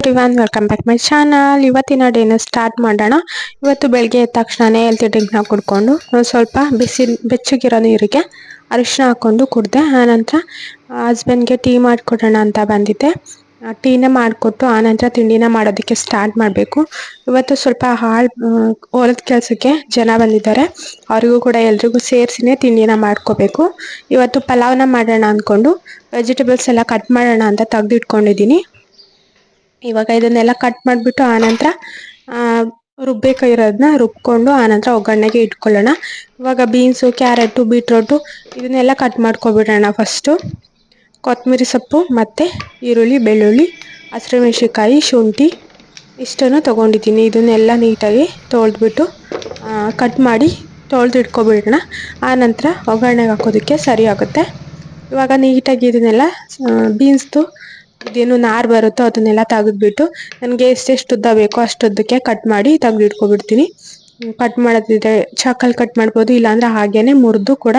Everyone, welcome back my channel. ಇವತ್ತಿನ ಡೇನ start ಮಾಡೋಣ. ಇವತ್ತು ಬೆಳಗ್ಗೆ ಎದ್ದ ತಕ್ಷಣನೇ ಹೆಲ್ತಿ ಡ್ರಿಂಕ್ನ ಕುಡ್ಕೊಂಡು ಸ್ವಲ್ಪ ಬೆಚ್ಚಗಿರೋ ನೀರಿಗೆ ಅರಿಶಿನ ಹಾಕ್ಕೊಂಡು ಕುಡಿದೆ. ಆನಂತರ ಹಸ್ಬೆಂಡ್ಗೆ ಟೀ ಮಾಡಿಕೊಡೋಣ ಅಂತ ಬಂದಿದ್ದೆ. ಟೀನ ಮಾಡಿಕೊಟ್ಟು ಆನಂತರ ತಿಂಡಿನ ಮಾಡೋದಕ್ಕೆ ಸ್ಟಾರ್ಟ್ ಮಾಡಬೇಕು. ಇವತ್ತು ಸ್ವಲ್ಪ ಹೊಲದ ಕೆಲಸಕ್ಕೆ ಜನ ಬಂದಿದ್ದಾರೆ. ಅವರಿಗೂ ಕೂಡ ಎಲ್ರಿಗೂ ಸೇರಿಸಿನೇ ತಿಂಡಿನ ಮಾಡ್ಕೋಬೇಕು. ಇವತ್ತು ಪಲಾವ್ನ ಮಾಡೋಣ ಅಂದ್ಕೊಂಡು ವೆಜಿಟೇಬಲ್ಸ್ ಎಲ್ಲ ಕಟ್ ಮಾಡೋಣ ಅಂತ ತೆಗೆದಿಟ್ಕೊಂಡಿದ್ದೀನಿ. ಇವಾಗ ಇದನ್ನೆಲ್ಲ ಕಟ್ ಮಾಡಿಬಿಟ್ಟು ಆನಂತರ ರುಬ್ಬೇಕಾಗಿರೋದನ್ನ ರುಬ್ಕೊಂಡು ಆನಂತರ ಒಗ್ಗರಣೆಗೆ ಇಟ್ಕೊಳ್ಳೋಣ. ಇವಾಗ ಬೀನ್ಸು, ಕ್ಯಾರೆಟು, ಬೀಟ್ರೋಟು ಇದನ್ನೆಲ್ಲ ಕಟ್ ಮಾಡ್ಕೊಬಿಡೋಣ. ಫಸ್ಟು ಕೊತ್ತಂಬರಿ ಸೊಪ್ಪು ಮತ್ತು ಈರುಳ್ಳಿ, ಬೆಳ್ಳುಳ್ಳಿ, ಹಸಿಮೆಣಸಿನ್ಕಾಯಿ, ಶುಂಠಿ ಇಷ್ಟನ್ನು ತೊಗೊಂಡಿದ್ದೀನಿ. ಇದನ್ನೆಲ್ಲ ನೀಟಾಗಿ ತೊಳೆದ್ಬಿಟ್ಟು ಕಟ್ ಮಾಡಿ ತೊಳೆದಿಟ್ಕೊಬಿಡೋಣ. ಆನಂತರ ಒಗ್ಗರಣೆಗೆ ಹಾಕೋದಕ್ಕೆ ಸರಿ ಆಗುತ್ತೆ. ಇವಾಗ ನೀಟಾಗಿ ಇದನ್ನೆಲ್ಲ ಬೀನ್ಸ್ದು ಇದೇನು ನಾರು ಬರುತ್ತೋ ಅದನ್ನೆಲ್ಲ ತೆಗೆದ್ಬಿಟ್ಟು ನನಗೆ ಎಷ್ಟೆಷ್ಟು ಉದ್ದ ಬೇಕೋ ಅಷ್ಟುದ್ದಕ್ಕೆ ಕಟ್ ಮಾಡಿ ತೆಗೆದಿಟ್ಕೊಬಿಡ್ತೀನಿ. ಕಟ್ ಮಾಡೋದಿದ್ರೆ ಚಾಕಲ್ಲಿ ಕಟ್ ಮಾಡ್ಬೋದು, ಇಲ್ಲಾಂದರೆ ಹಾಗೇನೆ ಮುರಿದು ಕೂಡ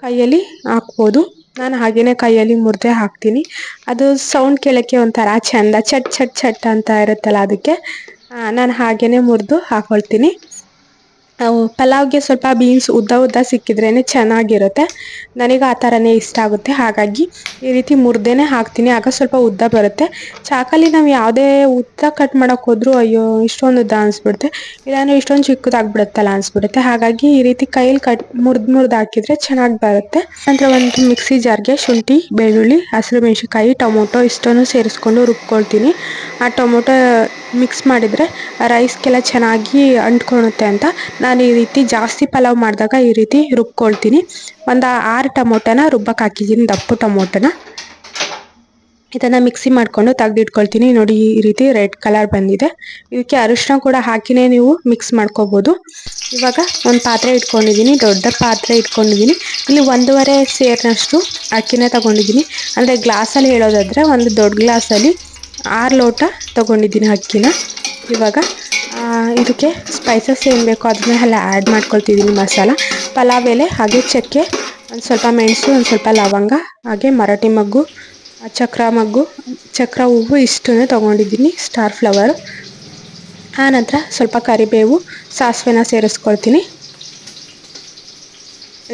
ಕೈಯಲ್ಲಿ ಹಾಕ್ಬೋದು. ನಾನು ಹಾಗೇನೆ ಕೈಯಲ್ಲಿ ಮುರಿದೇ ಹಾಕ್ತೀನಿ. ಅದು ಸೌಂಡ್ ಕೇಳೋಕ್ಕೆ ಒಂಥರ ಚೆಂದ, ಚಟ್ ಚಟ್ ಚಟ್ ಅಂತ ಇರುತ್ತಲ್ಲ, ಅದಕ್ಕೆ ನಾನು ಹಾಗೇನೆ ಮುರಿದು ಹಾಕ್ಕೊಳ್ತೀನಿ. ಪಲಾವ್ಗೆ ಸ್ವಲ್ಪ ಬೀನ್ಸ್ ಉದ್ದ ಸಿಕ್ಕಿದ್ರೇ ಚೆನ್ನಾಗಿರುತ್ತೆ. ನನಗೆ ಆ ಥರನೇ ಇಷ್ಟ ಆಗುತ್ತೆ. ಹಾಗಾಗಿ ಈ ರೀತಿ ಮುರಿದೇನೆ ಹಾಕ್ತೀನಿ. ಆಗ ಸ್ವಲ್ಪ ಉದ್ದ ಬರುತ್ತೆ. ಚಾಕಲ್ಲಿ ನಾವು ಯಾವುದೇ ಉದ್ದ ಕಟ್ ಮಾಡೋಕೆ ಹೋದ್ರೂ ಅಯ್ಯೋ ಇಷ್ಟೊಂದು ಉದ್ದ ಅನಿಸ್ಬಿಡುತ್ತೆ, ಇಲ್ಲಾಂದರೆ ಇಷ್ಟೊಂದು ಚಿಕ್ಕದಾಗ್ಬಿಡುತ್ತಲ್ಲ ಅನಿಸ್ಬಿಡುತ್ತೆ. ಹಾಗಾಗಿ ಈ ರೀತಿ ಕೈಯಲ್ಲಿ ಮುರಿದು ಹಾಕಿದರೆ ಚೆನ್ನಾಗಿ ಬರುತ್ತೆ. ನಂತರ ಒಂದು ಮಿಕ್ಸಿ ಜಾರ್ಗೆ ಶುಂಠಿ, ಬೆಳ್ಳುಳ್ಳಿ, ಹಸಿಮೆಣಸಿನ್ಕಾಯಿ, ಟೊಮೊಟೊ ಇಷ್ಟನ್ನು ಸೇರಿಸ್ಕೊಂಡು ರುಬ್ಕೊಳ್ತೀನಿ. ಆ ಟೊಮೊಟೊ ಮಿಕ್ಸ್ ಮಾಡಿದರೆ ರೈಸ್ಗೆಲ್ಲ ಚೆನ್ನಾಗಿ ಅಂಟ್ಕೊಳುತ್ತೆ ಅಂತ ನಾನು ಈ ರೀತಿ ಜಾಸ್ತಿ ಪಲಾವ್ ಮಾಡಿದಾಗ ಈ ರೀತಿ ರುಬ್ಕೊಳ್ತೀನಿ. ಒಂದು 6 ಟೊಮೊಟೊನ ರುಬ್ಬಕ್ಕೆ ಹಾಕಿದ್ದೀನಿ, ದಪ್ಪು ಟೊಮೊಟೊನ. ಇದನ್ನು ಮಿಕ್ಸಿ ಮಾಡಿಕೊಂಡು ತೆಗೆದಿಟ್ಕೊಳ್ತೀನಿ. ನೋಡಿ, ಈ ರೀತಿ ರೆಡ್ ಕಲರ್ ಬಂದಿದೆ. ಇದಕ್ಕೆ ಅರಿಶಿನ ಕೂಡ ಹಾಕಿನೇ ನೀವು ಮಿಕ್ಸ್ ಮಾಡ್ಕೋಬೋದು. ಇವಾಗ ಒಂದು ಪಾತ್ರೆ ಇಟ್ಕೊಂಡಿದ್ದೀನಿ, ದೊಡ್ಡ ಪಾತ್ರೆ ಇಟ್ಕೊಂಡಿದ್ದೀನಿ. ಇಲ್ಲಿ 1.5 ಸೇರಿನಷ್ಟು ಅಕ್ಕಿನ ತೊಗೊಂಡಿದ್ದೀನಿ. ಅಂದರೆ ಗ್ಲಾಸಲ್ಲಿ ಹೇಳೋದಾದರೆ ಒಂದು ದೊಡ್ಡ ಗ್ಲಾಸಲ್ಲಿ 6 ಲೋಟ ತೊಗೊಂಡಿದ್ದೀನಿ ಅಕ್ಕಿನ. ಇವಾಗ ಇದಕ್ಕೆ ಸ್ಪೈಸಸ್ ಏನು ಬೇಕೋ ಅದನ್ನೆಲ್ಲ ಆ್ಯಡ್ ಮಾಡ್ಕೊಳ್ತಿದ್ದೀನಿ. ಮಸಾಲ, ಪಲಾವ್ ಎಲೆ, ಹಾಗೆ ಚಕ್ಕೆ, ಒಂದು ಸ್ವಲ್ಪ ಮೆಣಸು, ಒಂದು ಸ್ವಲ್ಪ ಲವಂಗ, ಹಾಗೆ ಮರಾಠಿ ಮೊಗ್ಗು, ಚಕ್ರ ಹೂವು ಇಷ್ಟನ್ನು ತೊಗೊಂಡಿದ್ದೀನಿ, ಸ್ಟಾರ್ ಫ್ಲವರು. ಆನಂತರ ಸ್ವಲ್ಪ ಕರಿಬೇವು, ಸಾಸಿವೆನ ಸೇರಿಸ್ಕೊಳ್ತೀನಿ.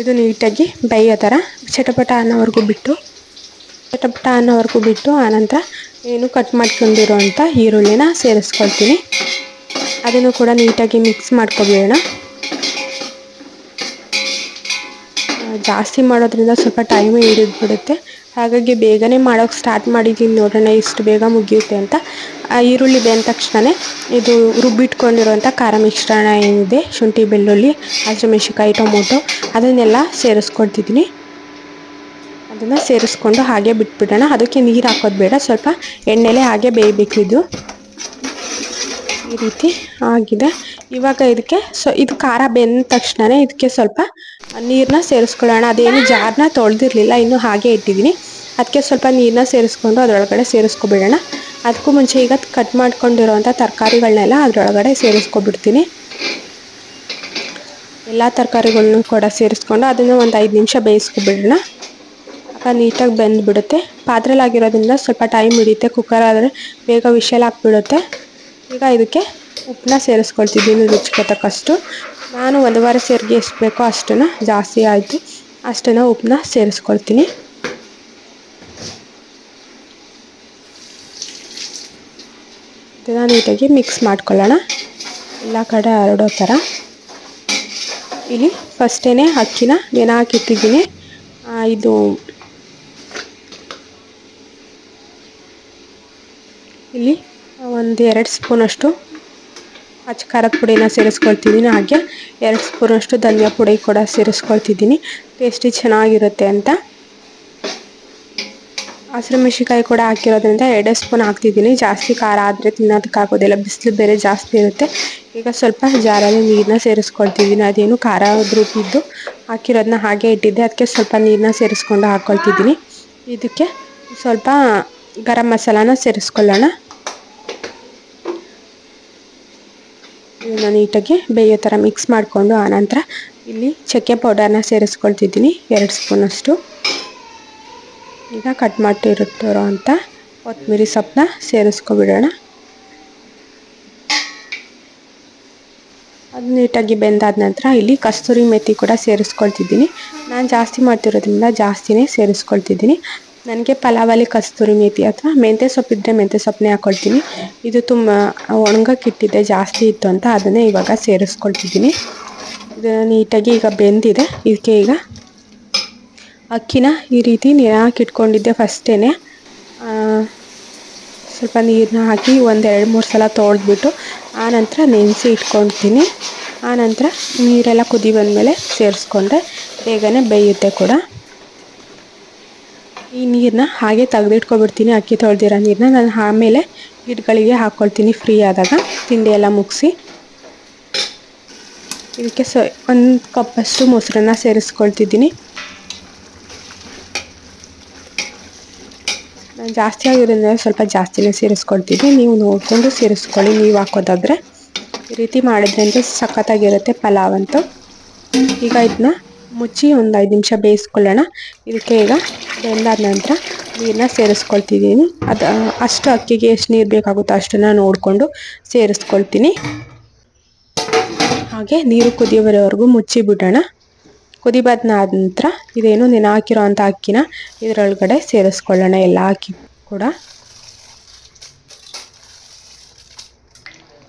ಇದು ನೀಟಾಗಿ ಬೇಯೋ ಥರ ಚಟಪಟ ಅನ್ನೋವರೆಗೂ ಬಿಟ್ಟು ಆನಂತರ ಏನು ಕಟ್ ಮಾಡ್ಕೊಂಡಿರೋಂಥ ಈರುಳ್ಳಿನ ಸೇರಿಸ್ಕೊಳ್ತೀನಿ. ಅದನ್ನು ಕೂಡ ನೀಟಾಗಿ ಮಿಕ್ಸ್ ಮಾಡ್ಕೊಬೇಡ. ಜಾಸ್ತಿ ಮಾಡೋದ್ರಿಂದ ಸ್ವಲ್ಪ ಟೈಮು ಹಿಡಿದ್ಬಿಡುತ್ತೆ. ಹಾಗಾಗಿ ಬೇಗನೆ ಮಾಡೋಕ್ಕೆ ಸ್ಟಾರ್ಟ್ ಮಾಡಿದ್ದೀನಿ. ನೋಡೋಣ ಎಷ್ಟು ಬೇಗ ಮುಗಿಯುತ್ತೆ ಅಂತ. ಈರುಳ್ಳಿ ಬೆಂದ ತಕ್ಷಣವೇ ಇದು ರುಬ್ಬಿಟ್ಕೊಂಡಿರೋಂಥ ಖಾರ ಮಿಶ್ರಣ ಏನಿದೆ, ಶುಂಠಿ, ಬೆಳ್ಳುಳ್ಳಿ, ಹಸಿಮೆಣಸಿನ್ಕಾಯಿ, ಟೊಮೊಟೊ ಅದನ್ನೆಲ್ಲ ಸೇರಿಸ್ಕೊಳ್ತಿದ್ದೀನಿ. ಅದನ್ನು ಸೇರಿಸ್ಕೊಂಡು ಹಾಗೆ ಬಿಟ್ಬಿಡೋಣ. ಅದಕ್ಕೆ ನೀರು ಹಾಕೋದು ಬೇಡ, ಸ್ವಲ್ಪ ಎಣ್ಣೆಲೆ ಹಾಗೆ ಬೇಯಬೇಕಿದ್ದು. ಈ ರೀತಿ ಆಗಿದೆ. ಇವಾಗ ಇದಕ್ಕೆ ಇದು ಖಾರ ಬೆಂದ ತಕ್ಷಣವೇ ಇದಕ್ಕೆ ಸ್ವಲ್ಪ ನೀರನ್ನ ಸೇರಿಸ್ಕೊಳ್ಳೋಣ. ಅದೇನು ಜಾರನ್ನ ತೊಳೆದಿರಲಿಲ್ಲ, ಇನ್ನೂ ಹಾಗೆ ಇಟ್ಟಿದ್ದೀನಿ. ಅದಕ್ಕೆ ಸ್ವಲ್ಪ ನೀರನ್ನ ಸೇರಿಸ್ಕೊಂಡು ಅದರೊಳಗಡೆ ಸೇರಿಸ್ಕೊಬಿಡೋಣ. ಅದಕ್ಕೂ ಮುಂಚೆ ಈಗ ಕಟ್ ಮಾಡ್ಕೊಂಡಿರೋವಂಥ ತರಕಾರಿಗಳನ್ನೆಲ್ಲ ಅದರೊಳಗಡೆ ಸೇರಿಸ್ಕೊಬಿಡ್ತೀನಿ. ಎಲ್ಲ ತರಕಾರಿಗಳನ್ನೂ ಕೂಡ ಸೇರಿಸ್ಕೊಂಡು ಅದನ್ನು ಒಂದು 5 ನಿಮಿಷ ಬೇಯಿಸ್ಕೊಬಿಡೋಣ. ಆಗ ನೀಟಾಗಿ ಬೆಂದುಬಿಡುತ್ತೆ. ಪಾತ್ರೆಲಾಗಿರೋದ್ರಿಂದ ಸ್ವಲ್ಪ ಟೈಮ್ ಹಿಡಿಯುತ್ತೆ. ಕುಕ್ಕರ್ ಆದರೆ ಬೇಗ ವಿಷಲ್ ಹಾಕ್ಬಿಡುತ್ತೆ. ಈಗ ಇದಕ್ಕೆ ಉಪ್ಪನ್ನ ಸೇರಿಸ್ಕೊಳ್ತಿದ್ದೀನಿ ರುಚಿಗೆ ತಕ್ಕಷ್ಟು. ನಾನು 1.5 ಸೇರಿಗೆ ಎಷ್ಟು ಬೇಕೋ ಅಷ್ಟನ್ನು, ಜಾಸ್ತಿ ಆಯಿತು ಅಷ್ಟನ್ನು ಉಪ್ಪನ್ನ ಸೇರಿಸ್ಕೊಳ್ತೀನಿ. ಇದನ್ನು ನೀಟಾಗಿ ಮಿಕ್ಸ್ ಮಾಡ್ಕೊಳ್ಳೋಣ, ಎಲ್ಲ ಕಡೆ ಹರಡೋ ಥರ. ಇಲ್ಲಿ ಫಸ್ಟೇ ಅಕ್ಕಿನ ನೆನೆ ಹಾಕಿಟ್ಟಿದ್ದೀನಿ. ಇದು ಇಲ್ಲಿ ಒಂದು 2 ಸ್ಪೂನಷ್ಟು ಅಚ್ಚ ಖಾರದ ಪುಡಿನ ಸೇರಿಸ್ಕೊಳ್ತಿದ್ದೀನಿ. ಹಾಗೆ 2 ಸ್ಪೂನಷ್ಟು ಧನಿಯಾ ಪುಡಿ ಕೂಡ ಸೇರಿಸ್ಕೊಳ್ತಿದ್ದೀನಿ, ಟೇಸ್ಟಿ ಚೆನ್ನಾಗಿರುತ್ತೆ ಅಂತ. ಹಸಿಮೆಣಸಿನ್ಕಾಯಿ ಕೂಡ ಹಾಕಿರೋದ್ರಿಂದ 2 ಸ್ಪೂನ್ ಹಾಕ್ತಿದ್ದೀನಿ. ಜಾಸ್ತಿ ಖಾರ ಆದರೆ ತಿನ್ನೋದಕ್ಕಾಗೋದಿಲ್ಲ, ಬಿಸಿಲು ಬೇರೆ ಜಾಸ್ತಿ ಇರುತ್ತೆ. ಈಗ ಸ್ವಲ್ಪ ಜಾರಲ್ಲಿ ನೀರನ್ನ ಸೇರಿಸ್ಕೊಳ್ತಿದ್ದೀನಿ. ಅದೇನು ಖಾರ ರುಬ್ಬಿದ್ದು ಹಾಕಿರೋದನ್ನ ಹಾಗೆ ಇಟ್ಟಿದ್ದೆ, ಅದಕ್ಕೆ ಸ್ವಲ್ಪ ನೀರನ್ನ ಸೇರಿಸ್ಕೊಂಡು ಹಾಕ್ಕೊಳ್ತಿದ್ದೀನಿ. ಇದಕ್ಕೆ ಸ್ವಲ್ಪ ಗರಂ ಮಸಾಲಾನ ಸೇರಿಸ್ಕೊಳ್ಳೋಣ. ಇದನ್ನು ನೀಟಾಗಿ ಬೇಯೋ ಥರ ಮಿಕ್ಸ್ ಮಾಡಿಕೊಂಡು ಆನಂತರ ಇಲ್ಲಿ ಚಕ್ಕೆ ಪೌಡರ್ನ ಸೇರಿಸ್ಕೊಳ್ತಿದ್ದೀನಿ, 2 ಸ್ಪೂನಷ್ಟು. ಈಗ ಕಟ್ ಮಾಡಿಟ್ಟಿರೋ ಅಂಥ ಕೊತ್ತಂಬರಿ ಸೊಪ್ಪನ್ನ ಸೇರಿಸ್ಕೊಬಿಡೋಣ. ಅದು ನೀಟಾಗಿ ಬೆಂದಾದ ನಂತರ ಇಲ್ಲಿ ಕಸ್ತೂರಿ ಮೆಥಿ ಕೂಡ ಸೇರಿಸ್ಕೊಳ್ತಿದ್ದೀನಿ. ನಾನು ಜಾಸ್ತಿ ಮಾಡ್ತಿರೋದ್ರಿಂದ ಜಾಸ್ತಿನೇ ಸೇರಿಸ್ಕೊಳ್ತಿದ್ದೀನಿ. ನನಗೆ ಪಲಾವಲ್ಲಿ ಕಸ್ತೂರಿ ಮೆಥಿ ಅಥವಾ ಮೆಂತ್ಯ ಸೊಪ್ಪಿದ್ದರೆ ಮೆಂತ್ಯ ಸೊಪ್ಪನ್ನೇ ಹಾಕ್ಕೊಳ್ತೀನಿ. ಇದು ತುಂಬ ಒಣಗಕ್ಕಿಟ್ಟಿದ್ದೆ ಜಾಸ್ತಿ ಇತ್ತು ಅಂತ ಅದನ್ನೇ ಇವಾಗ ಸೇರಿಸ್ಕೊಳ್ತಿದ್ದೀನಿ. ಇದು ನೀಟಾಗಿ ಈಗ ಬೆಂದಿದೆ. ಇದಕ್ಕೆ ಈಗ ಅಕ್ಕಿನ ಈ ರೀತಿ ನೀರು ಹಾಕಿಟ್ಕೊಂಡಿದ್ದೆ ಫಸ್ಟೇ. ಸ್ವಲ್ಪ ನೀರನ್ನ ಹಾಕಿ 1-2-3 ಸಲ ತೊಳೆದ್ಬಿಟ್ಟು ಆನಂತರ ನೆನೆಸಿ ಇಟ್ಕೊಳ್ತೀನಿ. ಆನಂತರ ನೀರೆಲ್ಲ ಕುದಿ ಬಂದಮೇಲೆ ಸೇರಿಸ್ಕೊಂಡ್ರೆ ಬೇಗನೆ ಬೇಯುತ್ತೆ ಕೂಡ. ಈ ನೀರನ್ನ ಹಾಗೆ ತೆಗೆದಿಟ್ಕೊಬಿಡ್ತೀನಿ. ಅಕ್ಕಿ ತೊಳೆದಿರೋ ನೀರನ್ನ ನಾನು ಆಮೇಲೆ ಗಿಡಗಳಿಗೆ ಹಾಕ್ಕೊಳ್ತೀನಿ ಫ್ರೀ ಆದಾಗ ತಿಂಡಿ ಎಲ್ಲ ಮುಗಿಸಿ. ಇದಕ್ಕೆ 1 ಕಪ್ಪಷ್ಟು ಮೊಸರನ್ನ ಸೇರಿಸ್ಕೊಳ್ತಿದ್ದೀನಿ. ನಾನು ಜಾಸ್ತಿ ಆಗಿರೋದ್ರಿಂದ ಸ್ವಲ್ಪ ಜಾಸ್ತಿನೇ ಸೇರಿಸ್ಕೊಳ್ತಿದ್ದೆ. ನೀವು ನೋಡಿಕೊಂಡು ಸೇರಿಸ್ಕೊಳ್ಳಿ ನೀವು ಹಾಕೋದಾದರೆ. ಈ ರೀತಿ ಮಾಡಿದ್ರಂತೂ ಸಖತ್ತಾಗಿರುತ್ತೆ ಪಲಾವ್ ಅಂತೂ. ಈಗ ಇದನ್ನ ಮುಚ್ಚಿ 5 ನಿಮಿಷ ಬೇಯಿಸ್ಕೊಳ್ಳೋಣ. ಇದಕ್ಕೆ ಈಗ ಬೆಂದಾದ ನಂತರ ನೀರನ್ನ ಸೇರಿಸ್ಕೊಳ್ತಿದ್ದೀನಿ. ಅಷ್ಟು ಅಕ್ಕಿಗೆ ಎಷ್ಟು ನೀರು ಬೇಕಾಗುತ್ತೋ ಅಷ್ಟನ್ನು ನೋಡಿಕೊಂಡು ಸೇರಿಸ್ಕೊಳ್ತೀನಿ. ಹಾಗೆ ನೀರು ಕುದಿಯೋವರೆವರೆಗೂ ಮುಚ್ಚಿ ಬಿಡೋಣ. ಕುದಿ ಬಂದಾದ ನಂತರ ಇದೇನು ನೆನೆ ಹಾಕಿರೋ ಅಂಥ ಅಕ್ಕಿನ ಇದರೊಳಗಡೆ ಸೇರಿಸ್ಕೊಳ್ಳೋಣ. ಎಲ್ಲ ಅಕ್ಕಿ ಕೂಡ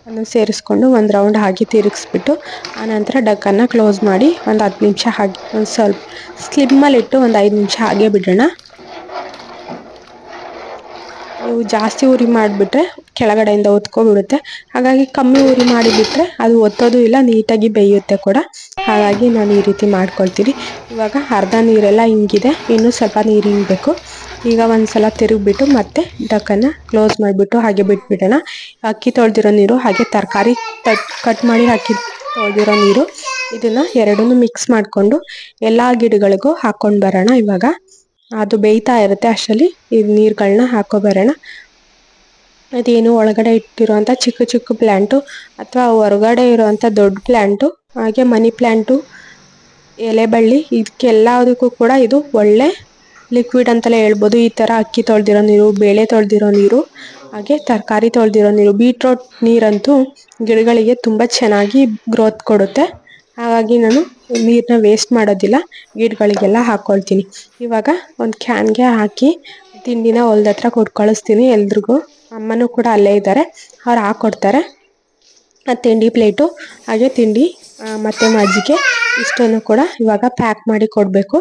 ಅದನ್ನು ಸೇರಿಸ್ಕೊಂಡು 1 ರೌಂಡ್ ಹಾಕಿ ತಿರುಗಿಸ್ಬಿಟ್ಟು ಆನಂತರ ಡಕ್ಕನ್ನು ಕ್ಲೋಸ್ ಮಾಡಿ 10 ನಿಮಿಷ ಹಾಗೆ ಸ್ವಲ್ಪ ಸ್ಲಿಮ್ಮಲ್ಲಿಟ್ಟು 5 ನಿಮಿಷ ಹಾಗೆ ಬಿಡೋಣ. ನೀವು ಜಾಸ್ತಿ ಉರಿ ಮಾಡಿಬಿಟ್ರೆ ಕೆಳಗಡೆಯಿಂದ ಒತ್ಕೊಬಿಡುತ್ತೆ. ಹಾಗಾಗಿ ಕಮ್ಮಿ ಉರಿ ಮಾಡಿಬಿಟ್ರೆ ಅದು ಒತ್ತೋದು ಇಲ್ಲ, ನೀಟಾಗಿ ಬೇಯುತ್ತೆ ಕೂಡ. ಹಾಗಾಗಿ ನಾನು ಈ ರೀತಿ ಮಾಡ್ಕೊಳ್ತೀನಿ. ಇವಾಗ ಅರ್ಧ ನೀರೆಲ್ಲ ಹಿಂಗಿದೆ, ಇನ್ನೂ ಸ್ವಲ್ಪ ನೀರು ಹಿಂಗಬೇಕು. ಈಗ ಒಂದು ಸಲ ತಿರುಗಿಬಿಟ್ಟು ಮತ್ತೆ ಡಕ್ಕನ್ನು ಕ್ಲೋಸ್ ಮಾಡಿಬಿಟ್ಟು ಹಾಗೆ ಬಿಟ್ಬಿಡೋಣ. ಅಕ್ಕಿ ತೊಳೆದಿರೋ ನೀರು ಹಾಗೆ ತರಕಾರಿ ಕಟ್ ಮಾಡಿ ಹಾಕಿ ತೊಳೆದಿರೋ ನೀರು ಇದನ್ನು ಎರಡನ್ನೂ ಮಿಕ್ಸ್ ಮಾಡಿಕೊಂಡು ಎಲ್ಲ ಗಿಡಗಳಿಗೂ ಹಾಕ್ಕೊಂಡು ಬರೋಣ. ಇವಾಗ ಅದು ಬೇಯ್ತಾ ಇರುತ್ತೆ ಅಷ್ಟರಲ್ಲಿ ಈ ನೀರುಗಳನ್ನ ಹಾಕೊಬರೋಣ. ಅದೇನು ಒಳಗಡೆ ಇಟ್ಟಿರೋಂಥ ಚಿಕ್ಕ ಚಿಕ್ಕ ಪ್ಲ್ಯಾಂಟು ಅಥವಾ ಹೊರಗಡೆ ಇರೋವಂಥ ದೊಡ್ಡ ಪ್ಲ್ಯಾಂಟು ಹಾಗೆ ಮನಿ ಪ್ಲ್ಯಾಂಟು, ಎಲೆಬಳ್ಳಿ ಇದಕ್ಕೆಲ್ಲದಕ್ಕೂ ಕೂಡ ಇದು ಒಳ್ಳೆ ಲಿಕ್ವಿಡ್ ಅಂತಲೇ ಹೇಳ್ಬೋದು. ಈ ಥರ ಅಕ್ಕಿ ತೊಳೆದಿರೋ ನೀರು, ಬೇಳೆ ತೊಳೆದಿರೋ ನೀರು ಹಾಗೆ ತರಕಾರಿ ತೊಳೆದಿರೋ ನೀರು, ಬೀಟ್ರೋಟ್ ನೀರಂತೂ ಗಿಡಗಳಿಗೆ ತುಂಬ ಚೆನ್ನಾಗಿ ಗ್ರೋತ್ ಕೊಡುತ್ತೆ. ಹಾಗಾಗಿ ನಾನು ನೀರನ್ನ ವೇಸ್ಟ್ ಮಾಡೋದಿಲ್ಲ, ಗಿಡಗಳಿಗೆಲ್ಲ ಹಾಕ್ಕೊಳ್ತೀನಿ. ಇವಾಗ ಒಂದು ಕ್ಯಾನ್ಗೆ ಹಾಕಿ ತಿಂಡಿನ ಹೊಲ್ದ ಹತ್ರ ಕೊಟ್ಟು ಕಳಿಸ್ತೀನಿ ಎಲ್ರಿಗೂ. ಅಮ್ಮನೂ ಕೂಡ ಅಲ್ಲೇ ಇದ್ದಾರೆ, ಅವ್ರು ಹಾಕ್ಕೊಡ್ತಾರೆ. ತಿಂಡಿ ಪ್ಲೇಟು ಹಾಗೆ ತಿಂಡಿ ಮತ್ತು ಮಜ್ಜಿಗೆ ಇಷ್ಟನ್ನು ಕೂಡ ಇವಾಗ ಪ್ಯಾಕ್ ಮಾಡಿ ಕೊಡಬೇಕು.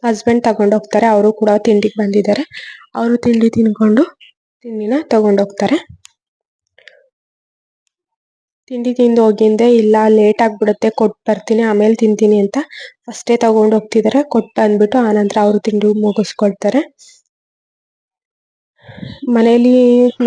ಹಸ್ಬೆಂಡ್ ತಗೊಂಡೋಗ್ತಾರೆ, ಅವರು ಕೂಡ ತಿಂಡಿಗೆ ಬಂದಿದ್ದಾರೆ. ಅವರು ತಿಂಡಿ ತಿನ್ಕೊಂಡು ತಿಂಡಿನ ತಗೊಂಡೋಗ್ತಾರೆ. ತಿಂಡಿ ತಿಂದು ಹೋಗಿಂದೆ ಇಲ್ಲ ಲೇಟ್ ಆಗಿಬಿಡುತ್ತೆ ಕೊಟ್ಟು ಬರ್ತೀನಿ ಆಮೇಲೆ ತಿಂತೀನಿ ಅಂತ ಫಸ್ಟೇ ತಗೊಂಡು ಹೋಗ್ತಿದ್ದಾರೆ. ಕೊಟ್ಟು ಅಂದ್ಬಿಟ್ಟು ಆನಂತರ ಅವರು ತಿಂಡಿ ಮುಗಿಸ್ಕೊಳ್ತಾರೆ. ಮನೇಲಿ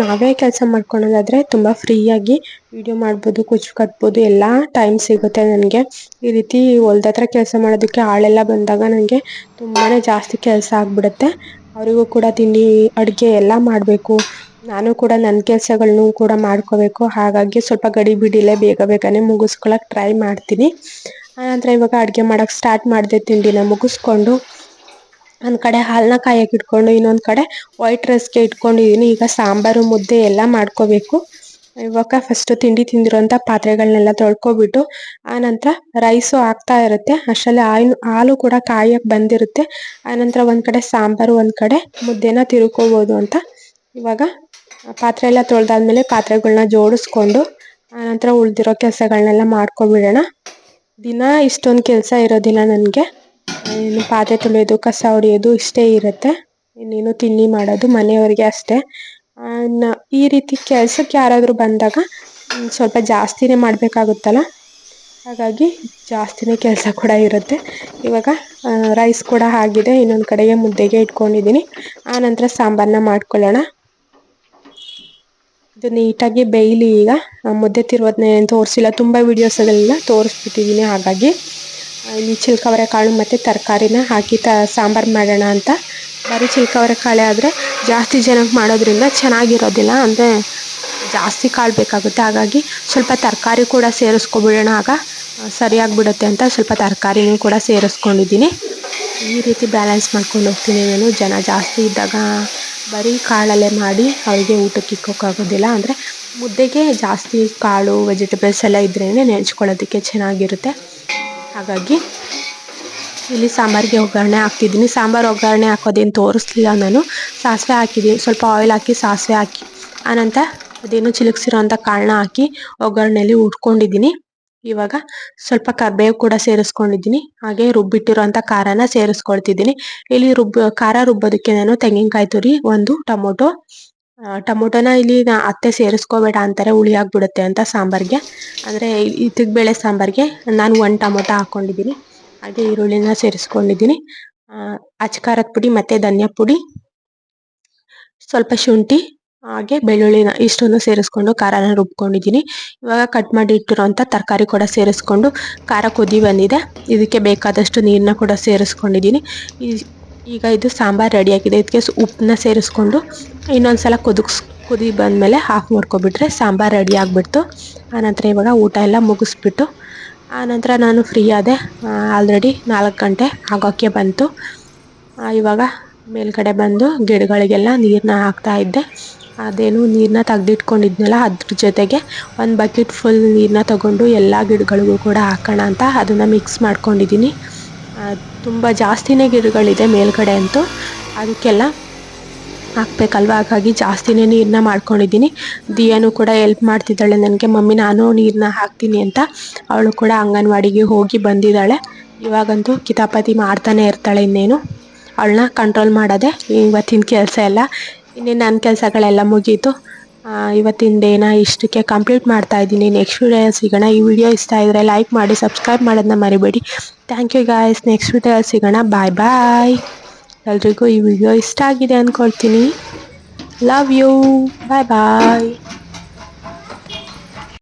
ನಾವೇ ಕೆಲಸ ಮಾಡ್ಕೊಳೋದಾದರೆ ತುಂಬ ಫ್ರೀಯಾಗಿ ವಿಡಿಯೋ ಮಾಡ್ಬೋದು, ಕುಚ್ಚು ಕಟ್ಬೋದು, ಎಲ್ಲ ಟೈಮ್ ಸಿಗುತ್ತೆ ನನಗೆ. ಈ ರೀತಿ ಹೊಲ್ದ ಹತ್ರ ಕೆಲಸ ಮಾಡೋದಕ್ಕೆ ಆಳೆಲ್ಲ ಬಂದಾಗ ನನಗೆ ತುಂಬಾ ಜಾಸ್ತಿ ಕೆಲಸ ಆಗಿಬಿಡುತ್ತೆ. ಅವರಿಗೂ ಕೂಡ ತಿಂಡಿ ಅಡುಗೆ ಎಲ್ಲ ಮಾಡಬೇಕು, ನಾನು ಕೂಡ ನನ್ನ ಕೆಲಸಗಳನ್ನೂ ಕೂಡ ಮಾಡ್ಕೋಬೇಕು. ಹಾಗಾಗಿ ಸ್ವಲ್ಪ ಗಡಿ ಬಿಡಿಲೇ ಬೇಗನೆ ಮುಗಿಸ್ಕೊಳಕ್ಕೆ ಟ್ರೈ ಮಾಡ್ತೀನಿ. ಆನಂತರ ಇವಾಗ ಅಡುಗೆ ಮಾಡೋಕ್ಕೆ ಸ್ಟಾರ್ಟ್ ಮಾಡಿದೆ. ತಿಂಡಿನ ಮುಗಿಸ್ಕೊಂಡು ಒಂದು ಕಡೆ ಹಾಲನ್ನ ಕಾಯಕ್ಕೆ ಇಟ್ಕೊಂಡು ಇನ್ನೊಂದು ಕಡೆ ವೈಟ್ ರೈಸ್ಗೆ ಇಟ್ಕೊಂಡಿದ್ದೀನಿ. ಈಗ ಸಾಂಬಾರು ಮುದ್ದೆ ಎಲ್ಲ ಮಾಡ್ಕೋಬೇಕು. ಇವಾಗ ಫಸ್ಟು ತಿಂಡಿ ತಿಂದಿರೋಂಥ ಪಾತ್ರೆಗಳನ್ನೆಲ್ಲ ತೊಳ್ಕೊಬಿಟ್ಟು ಆನಂತರ ರೈಸು ಆಗ್ತಾ ಇರುತ್ತೆ ಅಷ್ಟರಲ್ಲಿ ಹಾಲು ಕೂಡ ಕಾಯಕ್ಕೆ ಬಂದಿರುತ್ತೆ. ಆನಂತರ ಒಂದು ಕಡೆ ಸಾಂಬಾರು ಒಂದು ಕಡೆ ಮುದ್ದೆನ ತಿರುಕೋಬೋದು ಅಂತ ಇವಾಗ ಪಾತ್ರೆ ಎಲ್ಲ ತೊಳೆದಾದ್ಮೇಲೆ ಪಾತ್ರೆಗಳನ್ನ ಜೋಡಿಸ್ಕೊಂಡು ಆನಂತರ ಉಳಿದಿರೋ ಕೆಲಸಗಳನ್ನೆಲ್ಲ ಮಾಡ್ಕೊಬಿಡೋಣ. ದಿನ ಇಷ್ಟೊಂದು ಕೆಲಸ ಇರೋದಿಲ್ಲ ನನಗೆ. ಇನ್ನು ಪಾತ್ರೆ ತೊಳೆಯೋದು, ಕಸ ಹೊಡೆಯೋದು ಇಷ್ಟೇ ಇರುತ್ತೆ. ಇನ್ನೇನು ತಿಂಡಿ ಮಾಡೋದು ಮನೆಯವರಿಗೆ ಅಷ್ಟೇ. ಈ ರೀತಿ ಕೆಲಸಕ್ಕೆ ಯಾರಾದರೂ ಬಂದಾಗ ಸ್ವಲ್ಪ ಜಾಸ್ತಿನೇ ಮಾಡಬೇಕಾಗುತ್ತಲ್ಲ, ಹಾಗಾಗಿ ಜಾಸ್ತಿನೇ ಕೆಲಸ ಕೂಡ ಇರುತ್ತೆ. ಇವಾಗ ರೈಸ್ ಕೂಡ ಆಗಿದೆ, ಇನ್ನೊಂದು ಕಡೆಗೆ ಮುದ್ದೆಗೆ ಇಟ್ಕೊಂಡಿದ್ದೀನಿ. ಆನಂತರ ಸಾಂಬಾರನ್ನ ಮಾಡ್ಕೊಳ್ಳೋಣ. ಇದು ನೀಟಾಗಿ ಬೇಯಲಿ. ಈಗ ಮುದ್ದೆ ತಿರುವುದನ್ನೇನು ತೋರಿಸಿಲ್ಲ, ತುಂಬ ವೀಡಿಯೋಸ್ಗಳೆಲ್ಲ ತೋರಿಸ್ಬಿಟ್ಟಿದ್ದೀನಿ. ಹಾಗಾಗಿ ಇಲ್ಲಿ ಚಿಲ್ಕವರೆ ಕಾಳು ಮತ್ತು ತರಕಾರಿನ ಹಾಕಿ ಸಾಂಬಾರು ಮಾಡೋಣ ಅಂತ. ಬರೀ ಚಿಲ್ಕವರೆ ಕಾಳೆ ಆದರೆ ಜಾಸ್ತಿ ಜನಕ್ಕೆ ಮಾಡೋದ್ರಿಂದ ಚೆನ್ನಾಗಿರೋದಿಲ್ಲ, ಅಂದರೆ ಜಾಸ್ತಿ ಕಾಳು ಬೇಕಾಗುತ್ತೆ. ಹಾಗಾಗಿ ಸ್ವಲ್ಪ ತರಕಾರಿ ಕೂಡ ಸೇರಿಸ್ಕೊಬಿಡೋಣ, ಆಗ ಸರಿಯಾಗಿಬಿಡುತ್ತೆ ಅಂತ ಸ್ವಲ್ಪ ತರಕಾರಿನೂ ಕೂಡ ಸೇರಿಸ್ಕೊಂಡಿದ್ದೀನಿ. ಈ ರೀತಿ ಬ್ಯಾಲೆನ್ಸ್ ಮಾಡ್ಕೊಂಡು ಹೋಗ್ತೀನಿ ನಾನು. ಜನ ಜಾಸ್ತಿ ಇದ್ದಾಗ ಬರೀ ಕಾಳಲ್ಲೇ ಮಾಡಿ ಅವರಿಗೆ ಊಟಕ್ಕೆ ಇಕ್ಕೋಕ್ಕಾಗೋದಿಲ್ಲ, ಅಂದರೆ ಮುದ್ದೆಗೆ ಜಾಸ್ತಿ ಕಾಳು ವೆಜಿಟೇಬಲ್ಸ್ ಎಲ್ಲ ಇದ್ರೇ ನೆಂಚ್ಕೊಳ್ಳೋದಕ್ಕೆ ಚೆನ್ನಾಗಿರುತ್ತೆ. ಹಾಗಾಗಿ ಇಲ್ಲಿ ಸಾಂಬಾರಿಗೆ ಒಗ್ಗರಣೆ ಹಾಕ್ತಿದ್ದೀನಿ. ಸಾಂಬಾರು ಒಗ್ಗರಣೆ ಹಾಕೋದೇನು ತೋರಿಸ್ಲಿಲ್ಲ ನಾನು. ಸಾಸಿವೆ ಹಾಕಿದ್ದೀನಿ, ಸ್ವಲ್ಪ ಆಯಿಲ್ ಹಾಕಿ ಸಾಸಿವೆ ಹಾಕಿ ಆನಂತರ ಅದೇನು ಚಿಲುಕ್ಸಿರೋಂಥ ಕಾಳನ್ನ ಹಾಕಿ ಒಗ್ಗರಣೆಯಲ್ಲಿ ಹುರ್ಕೊಂಡಿದ್ದೀನಿ. ಇವಾಗ ಸ್ವಲ್ಪ ಕರಿಬೇವು ಕೂಡ ಸೇರಿಸ್ಕೊಂಡಿದ್ದೀನಿ. ಹಾಗೆ ರುಬ್ಬಿಟ್ಟಿರೋಂಥ ಖಾರನ ಸೇರಿಸ್ಕೊಳ್ತಿದ್ದೀನಿ. ಇಲ್ಲಿ ಖಾರ ರುಬ್ಬೋದಕ್ಕೆ ನಾನು ತೆಂಗಿನಕಾಯಿ ತುರಿ, ಒಂದು ಟೊಮೊಟೊನ ಇಲ್ಲಿ ಅತ್ತೆ ಸೇರಿಸ್ಕೋಬೇಡ ಅಂತಾರೆ, ಹುಳಿ ಆಗ್ಬಿಡುತ್ತೆ ಅಂತ ಸಾಂಬಾರಿಗೆ. ಅಂದರೆ ಬೇಳೆ ಸಾಂಬಾರಿಗೆ ನಾನು ಒಂದು ಟೊಮೊಟೊ ಹಾಕ್ಕೊಂಡಿದ್ದೀನಿ. ಹಾಗೆ ಈರುಳ್ಳಿನ ಸೇರಿಸ್ಕೊಂಡಿದ್ದೀನಿ. ಅಚ್ಚ ಖಾರದ ಪುಡಿ ಮತ್ತು ಧನಿಯಾ ಪುಡಿ, ಸ್ವಲ್ಪ ಶುಂಠಿ ಹಾಗೆ ಬೆಳ್ಳುಳ್ಳಿನ ಇಷ್ಟನ್ನು ಸೇರಿಸ್ಕೊಂಡು ಖಾರನ ರುಬ್ಕೊಂಡಿದ್ದೀನಿ. ಇವಾಗ ಕಟ್ ಮಾಡಿ ಇಟ್ಟಿರೋಂಥ ತರಕಾರಿ ಕೂಡ ಸೇರಿಸ್ಕೊಂಡು ಖಾರ ಕುದಿ ಬಂದಿದೆ. ಇದಕ್ಕೆ ಬೇಕಾದಷ್ಟು ನೀರನ್ನ ಕೂಡ ಸೇರಿಸ್ಕೊಂಡಿದ್ದೀನಿ. ಈಗ ಇದು ಸಾಂಬಾರು ರೆಡಿಯಾಗಿದೆ. ಇದಕ್ಕೆ ಉಪ್ಪನ್ನ ಸೇರಿಸ್ಕೊಂಡು ಇನ್ನೊಂದ್ಸಲ ಕುದಿ ಬಂದಮೇಲೆ ಆಫ್ ಮಾಡ್ಕೊಬಿಟ್ರೆ ಸಾಂಬಾರು ರೆಡಿ ಆಗಿಬಿಡ್ತು. ಆನಂತರ ಇವಾಗ ಊಟ ಎಲ್ಲ ಮುಗಿಸ್ಬಿಟ್ಟು ಆನಂತರ ನಾನು ಫ್ರೀ ಆದೆ. ಆಲ್ರೆಡಿ 4 ಗಂಟೆ ಆಗೋಕ್ಕೆ ಬಂತು. ಇವಾಗ ಮೇಲ್ಗಡೆ ಬಂದು ಗಿಡಗಳಿಗೆಲ್ಲ ನೀರನ್ನ ಹಾಕ್ತಾ ಇದ್ದೆ. ಅದೇನು ನೀರನ್ನ ತೆಗ್ದಿಟ್ಕೊಂಡಿದ್ನಲ್ಲ, ಅದ್ರ ಜೊತೆಗೆ ಒಂದು ಬಕೆಟ್ ಫುಲ್ ನೀರನ್ನ ತಗೊಂಡು ಎಲ್ಲ ಗಿಡಗಳಿಗೂ ಕೂಡ ಹಾಕೋಣ ಅಂತ ಅದನ್ನು ಮಿಕ್ಸ್ ಮಾಡ್ಕೊಂಡಿದ್ದೀನಿ. ತುಂಬ ಜಾಸ್ತಿನೇ ಗಿಡಗಳಿದೆ ಮೇಲ್ಗಡೆ ಅಂತೂ, ಅದಕ್ಕೆಲ್ಲ ಹಾಕ್ಬೇಕಲ್ವ, ಹಾಗಾಗಿ ಜಾಸ್ತಿನೇ ನೀರನ್ನ ಮಾಡ್ಕೊಂಡಿದ್ದೀನಿ. ದಿಯಾನು ಕೂಡ ಹೆಲ್ಪ್ ಮಾಡ್ತಿದ್ದಾಳೆ ನನಗೆ, ಮಮ್ಮಿ ನಾನು ನೀರನ್ನ ಹಾಕ್ತೀನಿ ಅಂತ. ಅವಳು ಕೂಡ ಅಂಗನವಾಡಿಗೆ ಹೋಗಿ ಬಂದಿದ್ದಾಳೆ. ಇವಾಗಂತೂ ಕಿತಾಪತಿ ಮಾಡ್ತಾನೆ ಇರ್ತಾಳೆ. ಇನ್ನೇನು ಅವಳನ್ನ ಕಂಟ್ರೋಲ್ ಮಾಡೋದೆ ಇವತ್ತಿನ ಕೆಲಸ ಎಲ್ಲ. ಇನ್ನೇನು ನನ್ನ ಕೆಲಸಗಳೆಲ್ಲ ಮುಗೀತು. ಇವತ್ತಿನ ಡೇನ ಇಷ್ಟಕ್ಕೆ ಕಂಪ್ಲೀಟ್ ಮಾಡ್ತಾ ಇದ್ದೀನಿ. ನೆಕ್ಸ್ಟ್ ವಿಡಿಯೋ ಸಿಗೋಣ. ಈ ವಿಡಿಯೋ ಇಷ್ಟ ಆಗಿದ್ರೆ ಲೈಕ್ ಮಾಡಿ, ಸಬ್ಸ್ಕ್ರೈಬ್ ಮಾಡೋದನ್ನ ಮರಿಬೇಡಿ. Thank you guys. Next video ಸಿಗೋಣ. Bye bye. ಎಲ್ರಿಗೂ ಈ ವಿಡಿಯೋ ಇಷ್ಟ ಆಗಿದೆ ಅಂದ್ಕೊಳ್ತೀನಿ. Love you. Bye bye.